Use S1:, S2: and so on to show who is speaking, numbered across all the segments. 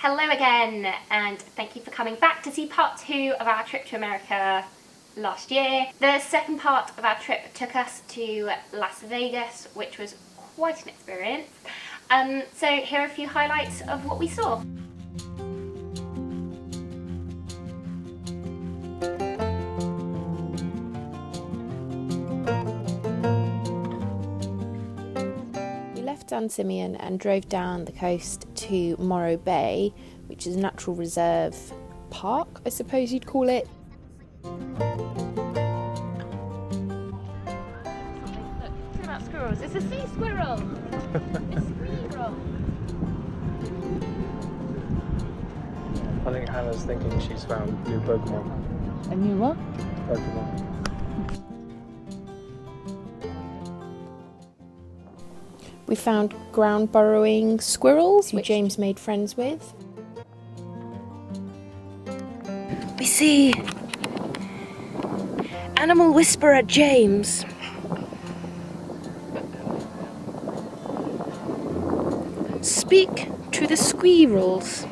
S1: Hello again, and thank you for coming back to see part 2 of our trip to America last year. The second part of our trip took us to Las Vegas, which was quite an experience. So here are a few highlights of what we saw.
S2: San Simeon and drove down the coast to Morro Bay, which is a natural reserve park, I suppose you'd call it.
S1: Look about squirrels. It's a sea squirrel. It's a squirrel.
S3: I think Hannah's thinking she's found new Pokemon.
S2: A new what?
S3: Pokemon.
S2: We found ground burrowing squirrels, which James made friends with.
S4: We see animal whisperer James. Speak to the squirrels.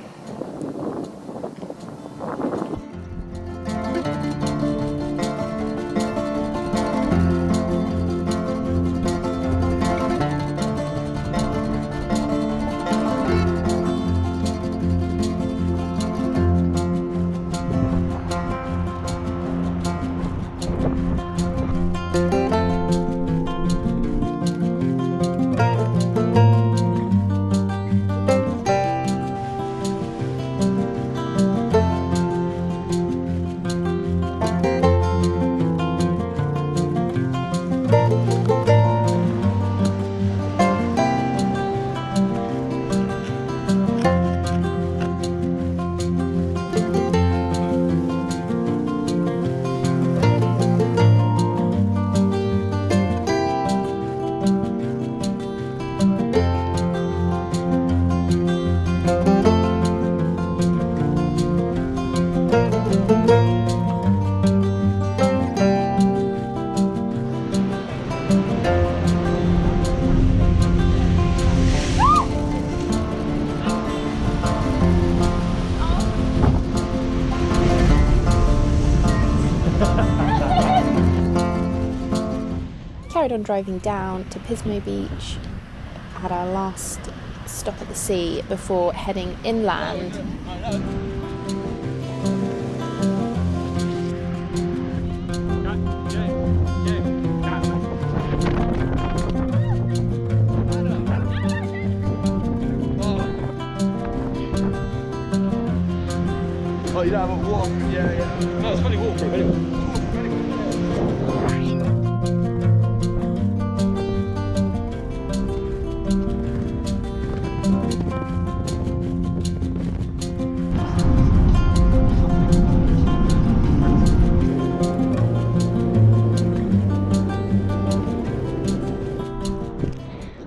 S2: Carried on driving down to Pismo Beach, had our last stop at the sea before heading inland.
S3: Oh, you don't have a walk? Yeah. No, it's funny walk through anyway.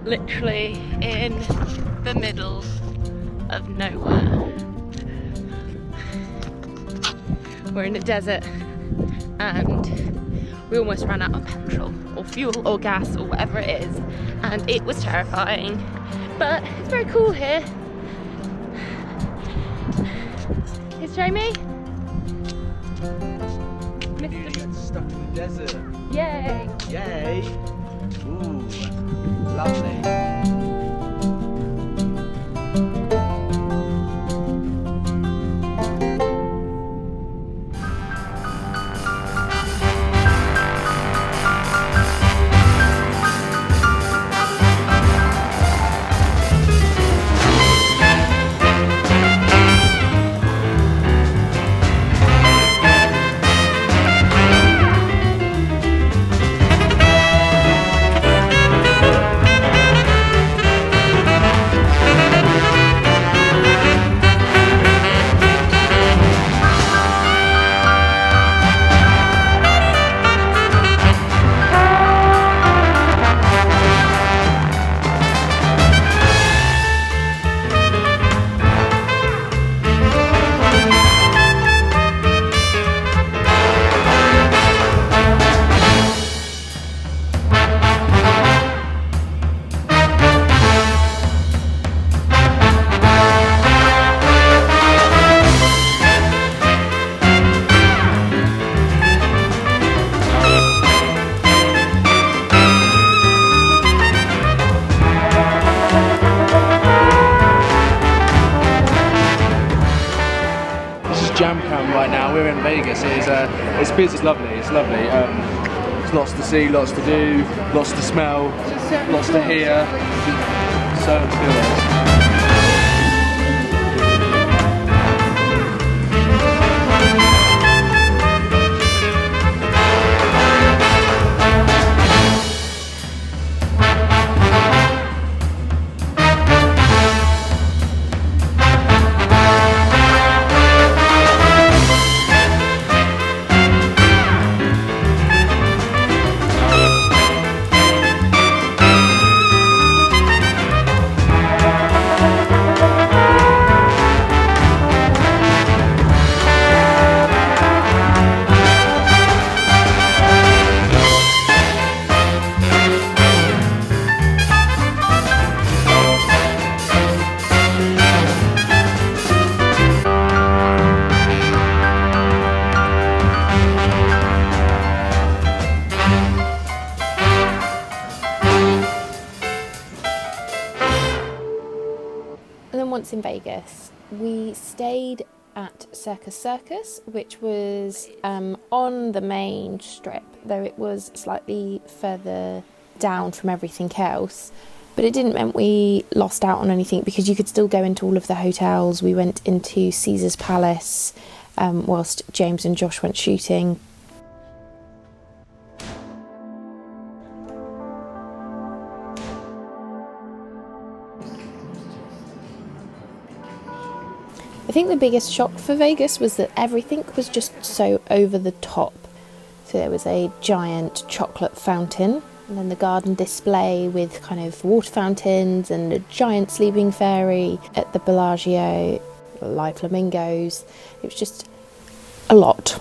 S4: Literally in the middle of nowhere. We're in the desert and we almost ran out of petrol or fuel or gas or whatever it is, and it was terrifying, but it's very cool here. Here's Jamie.
S3: Get stuck in the desert.
S4: Yay!
S3: Yay! Ooh, lovely. jam camp right now. We're in Vegas. It's busy. It's lovely. It's lovely. There's lots to see, lots to do, lots to smell, lots to hear. So good.
S2: Once in Vegas, we stayed at Circus Circus, which was on the main strip, though it was slightly further down from everything else. But it didn't mean we lost out on anything, because you could still go into all of the hotels. We went into Caesar's Palace whilst James and Josh went shooting. I think the biggest shock for Vegas was that everything was just so over the top. So there was a giant chocolate fountain, and then the garden display with kind of water fountains and a giant sleeping fairy at the Bellagio, live flamingos. It was just a lot.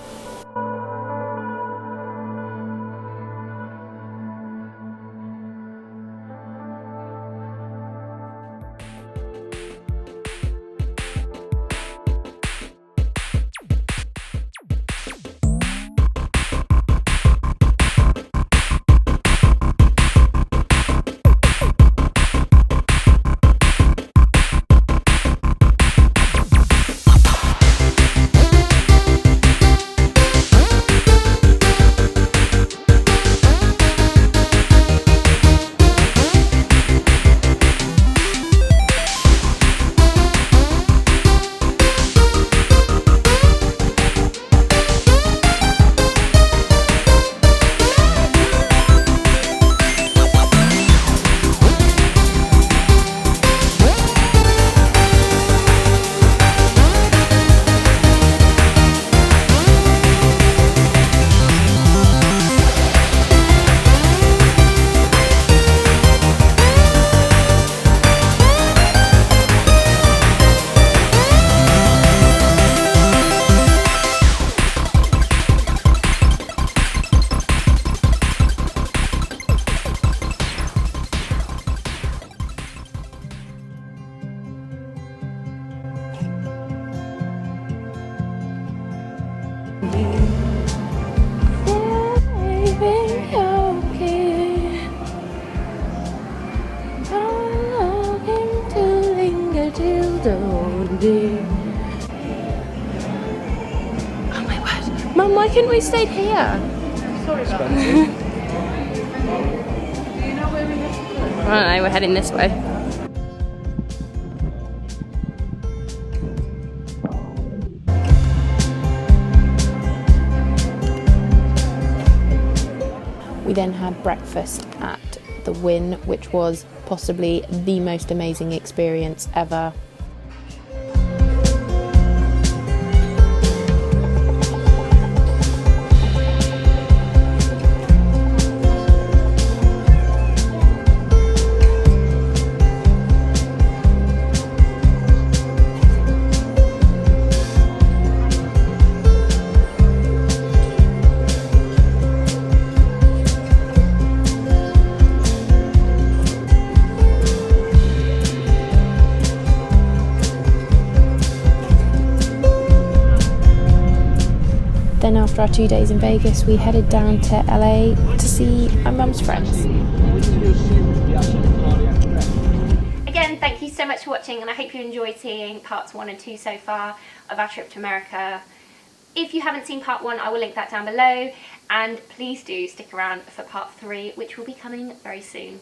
S4: Oh my word. Mum, why couldn't we stayed here?
S5: Sorry about that. Do you know where we have to go?
S4: I don't know, we're heading this way.
S2: We then had breakfast at the Wynn, which was possibly the most amazing experience ever. Then after our 2 days in Vegas, we headed down to LA to see my mum's friends.
S1: Again, thank you so much for watching, and I hope you enjoyed seeing parts 1 and 2 so far of our trip to America. If you haven't seen part 1, I will link that down below, and please do stick around for part 3, which will be coming very soon.